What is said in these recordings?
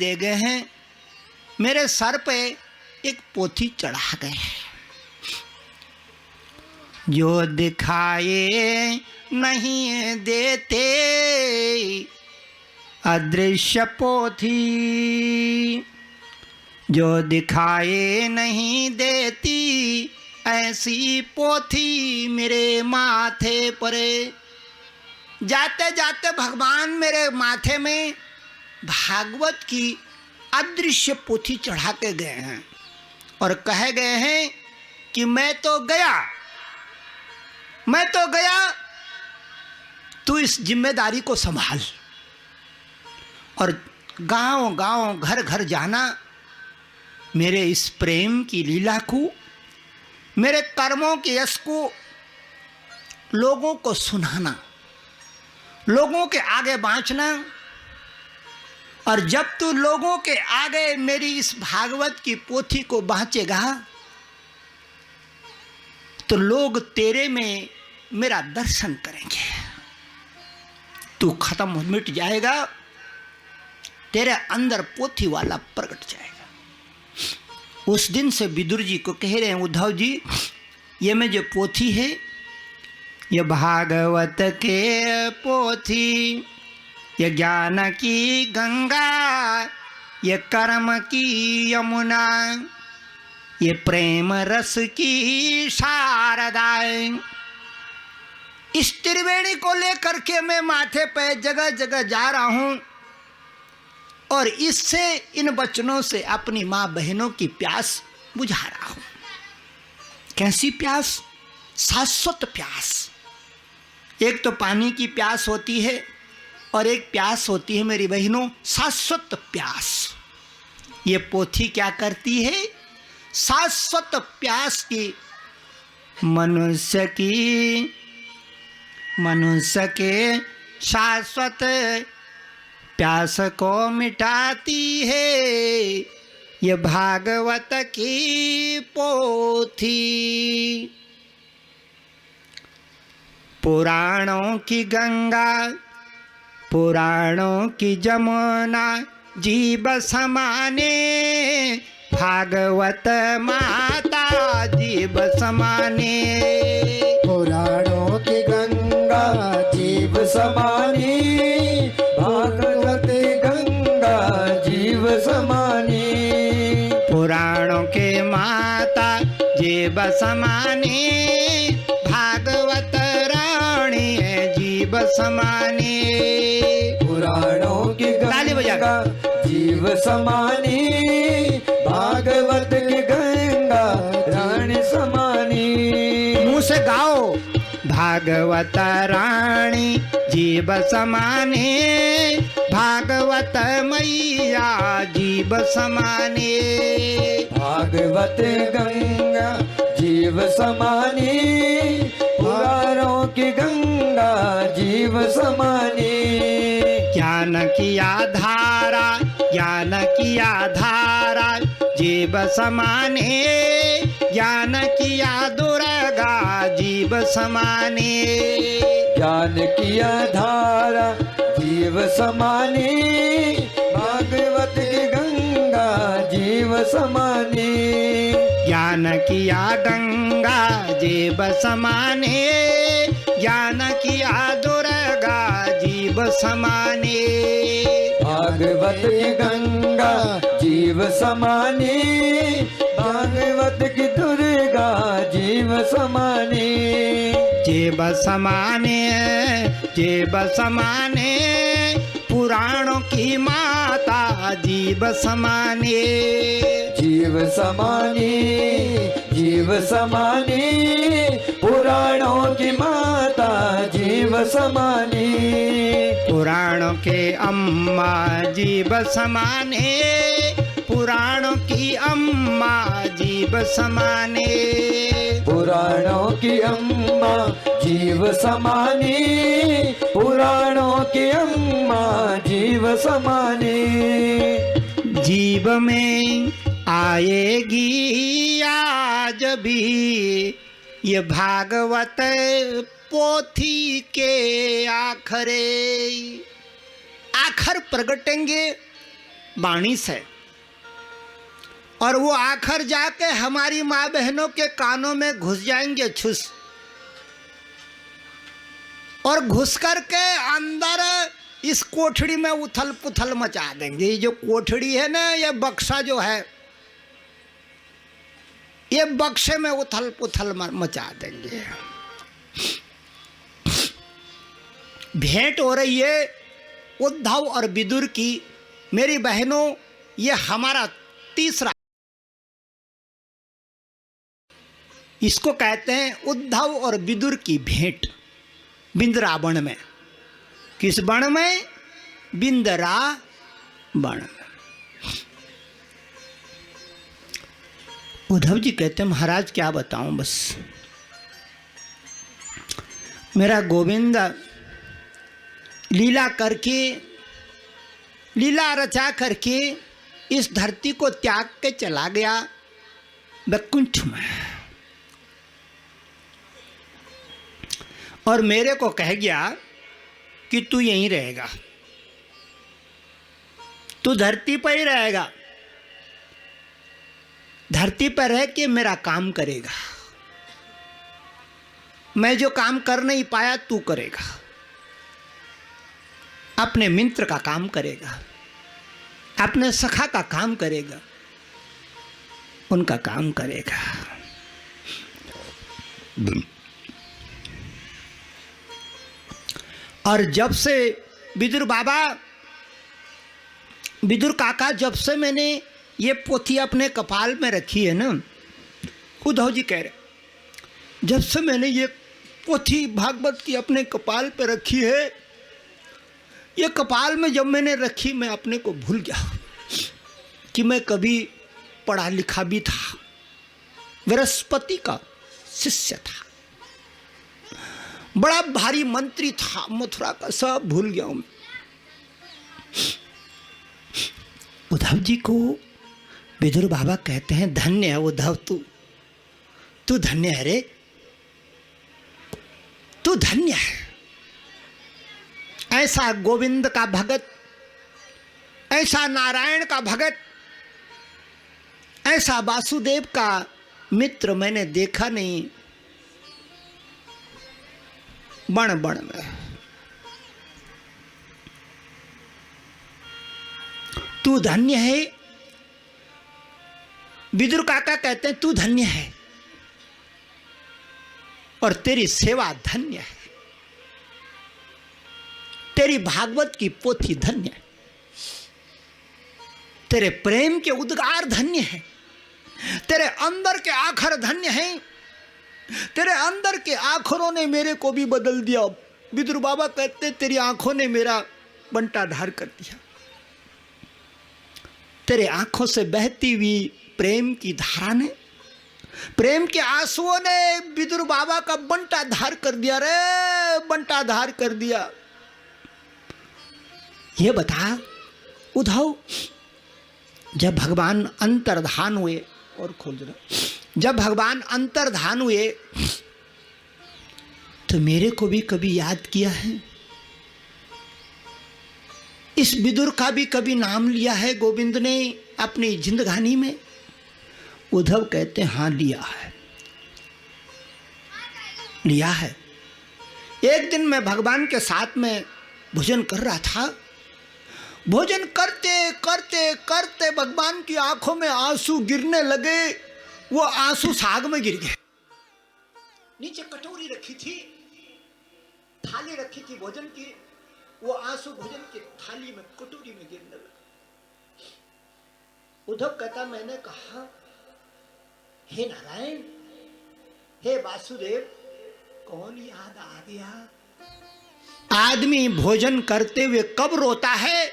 दे गए हैं, मेरे सर पे एक पोथी चढ़ा गए हैं। जो दिखाए नहीं देते अदृश्य पोथी, जो दिखाए नहीं देती ऐसी पोथी मेरे माथे पर। जाते जाते भगवान मेरे माथे में भागवत की अदृश्य पोथी चढ़ा के गए हैं और कह गए हैं कि मैं तो गया, तू इस जिम्मेदारी को संभाल। और गांव गांव घर घर जाना, मेरे इस प्रेम की लीला को, मेरे कर्मों के यश को लोगों को सुनाना, लोगों के आगे बांचना। और जब तू लोगों के आगे मेरी इस भागवत की पोथी को बांचेगा तो लोग तेरे में मेरा दर्शन करेंगे। तू खत्म मिट जाएगा, तेरे अंदर पोथी वाला प्रकट जाएगा। उस दिन से विदुर जी को कह रहे हैं, उद्धव जी ये में जो पोथी है ये भागवत के पोथी, ये ज्ञान की गंगा, ये कर्म की यमुना, ये प्रेम रस की शारदा। इस त्रिवेणी को लेकर के मैं माथे पे जगह जगह जा रहा हूं और इससे, इन वचनों से अपनी माँ बहनों की प्यास बुझा रहा हूं। कैसी प्यास? शाश्वत प्यास। एक तो पानी की प्यास होती है और एक प्यास होती है मेरी बहनों शाश्वत प्यास। ये पोथी क्या करती है? शाश्वत प्यास की, मनुष्य के शाश्वत प्यास को मिटाती है ये भागवत की पोथी। पुराणों की गंगा, पुराणों की जमुना, जीव समाने भागवत माता जीव समाने। पुराणों की गंगा जीव समानी, भागवत गंगा जीव समानी। पुराणों के माता जीव समाने, भागवत रानी है जीव समाने। पुराणों की गंगा जीव समानी, भागवत की गंगा रानी समानी। मुंह से गाओ, भागवत रानी जीव समाने, भागवत मैया जीव समाने। भागवत गंगा जीव समानी, पुराणों की गंगा जीव समानी। ज्ञान किया धारा, ज्ञान किया धारा जीव समाने, ज्ञान किया दुर्गा जीव समाने। ज्ञान किया धारा जीव समानी, भागवत की गंगा जीव समानी। ज्ञान किया गंगा जीव समाने, ज्ञान किया दुर्गा जीव समाने। भागवत की गंगा जीव समानी, भागवत की दुर्गा जीव समानी। जीव समाने, जीव समाने, पुराणों की माता जीव समाने। जीव समानी, जीव समानी, पुराणों की माता जीव समानी। पुराणों के अम्मा जीव समाने, पुराणों की अम्मा जीव समाने। पुराणों की अम्मा जीव समानी, पुराणों की अम्मा जीव समानी। जीव में आएगी आज भी ये भागवत पोथी के आखरे, आखर प्रगटेंगे वाणी से, और वो आखिर जाके हमारी माँ बहनों के कानों में घुस जाएंगे छुस, और घुस करके अंदर इस कोठड़ी में उथल पुथल मचा देंगे। ये जो कोठड़ी है ना, ये बक्सा जो है, ये बक्से में उथल पुथल मचा देंगे। भेंट हो रही है उद्धव और विदुर की। मेरी बहनों, ये हमारा तीसरा, इसको कहते हैं उद्धव और विदुर की भेंट बिंदरावन में। किस वन में? बिंदरावन में। उद्धव जी कहते हैं महाराज क्या बताऊं, बस मेरा गोविंद लीला करके, लीला रचा करके इस धरती को त्याग के चला गया वैकुंठ में, और मेरे को कह गया कि तू यहीं रहेगा, तू धरती पर ही रहेगा, धरती पर रह के मेरा काम करेगा, मैं जो काम कर नहीं पाया तू करेगा, अपने मित्र का काम करेगा, अपने सखा का काम करेगा, उनका काम करेगा। और जब से विदुर बाबा, विदुर काका, जब से मैंने ये पोथी अपने कपाल में रखी है ना, उद्धव जी कह रहे, जब से मैंने ये पोथी भागवत की अपने कपाल पे रखी है, ये कपाल में जब मैंने रखी, मैं अपने को भूल गया कि मैं कभी पढ़ा लिखा भी था, बृहस्पति का शिष्य था, बड़ा भारी मंत्री था मथुरा का, सब भूल गया हूं मैं। उद्धव जी को विदुर बाबा कहते हैं धन्य है उद्धव, तू धन्य है रे, तू धन्य है। ऐसा गोविंद का भगत, ऐसा नारायण का भगत, ऐसा वासुदेव का मित्र मैंने देखा नहीं बण बण में। तू धन्य है। विदुर काका कहते हैं तू धन्य है और तेरी सेवा धन्य है, तेरी भागवत की पोथी धन्य है, तेरे प्रेम के उद्गार धन्य है, तेरे अंदर के आखर धन्य हैं, तेरे अंदर के आखरों ने मेरे को भी बदल दिया। विदुर बाबा कहते तेरी आंखों ने मेरा बंटाधार कर दिया, तेरे आंखों से बहती हुई प्रेम की धारा ने, प्रेम के आंसुओं ने विदुर बाबा का बंटाधार कर दिया रे, बंटाधार कर दिया। ये बता उद्धव, जब भगवान अंतर्धान हुए, और खोल दो, जब भगवान अंतर्धान हुए तो मेरे को भी कभी याद किया है? इस विदुर का भी कभी नाम लिया है गोविंद ने अपनी जिंदगानी में? उद्धव कहते हैं हाँ लिया है, लिया है। एक दिन मैं भगवान के साथ में भोजन कर रहा था, भोजन करते करते करते भगवान की आंखों में आंसू गिरने लगे, वो आंसू साग में गिर गए। नीचे कटोरी रखी थी, थाली रखी थी भोजन की, वो आंसू भोजन की थाली में कटोरी में गिरने लगे। उद्धव कहता मैंने कहा हे नारायण, हे वासुदेव, कौन याद आ गया? आदमी भोजन करते हुए कब रोता है?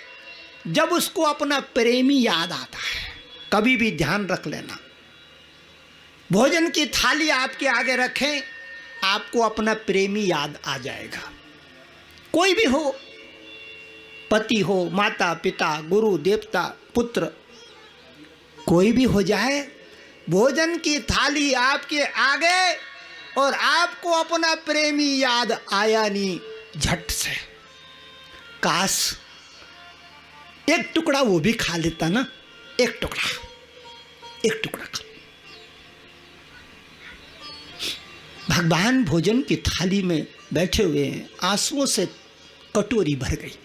जब उसको अपना प्रेमी याद आता है। कभी भी ध्यान रख लेना, भोजन की थाली आपके आगे रखें, आपको अपना प्रेमी याद आ जाएगा। कोई भी हो, पति हो, माता पिता, गुरु देवता, पुत्र, कोई भी हो जाए, भोजन की थाली आपके आगे और आपको अपना प्रेमी याद आया नहीं झट से। काश एक टुकड़ा वो भी खा लेता ना, एक टुकड़ा खा। भगवान भोजन की थाली में बैठे हुए हैं, आंसुओं से कटोरी भर गई।